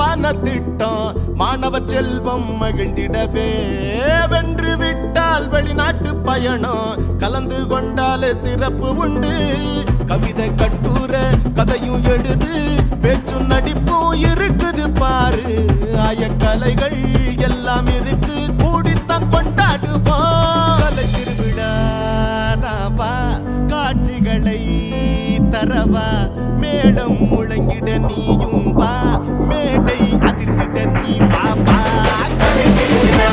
சிறப்பான திட்டம் மாணவ செல்வம் மகிழ்ந்திடவே வென்று விட்டால் வெளிநாட்டு பயணம் கலந்து கொண்டாலே சிறப்பு உண்டு கவிதை கட்டுரை கதையும் எழுது பேச்சும் நடிப்பும் இருக்குது பாரு ஆயக்கலைகள் எல்லாம் இருக்கு கூடித்தான் கொண்டாடுவோம் கலை திருவிழாதாவா காட்சிகளை தரவா மேடம் முழங்கிட நீயும் வா மேடை அதிர்ந்திட நீ வா கலை திருவிழா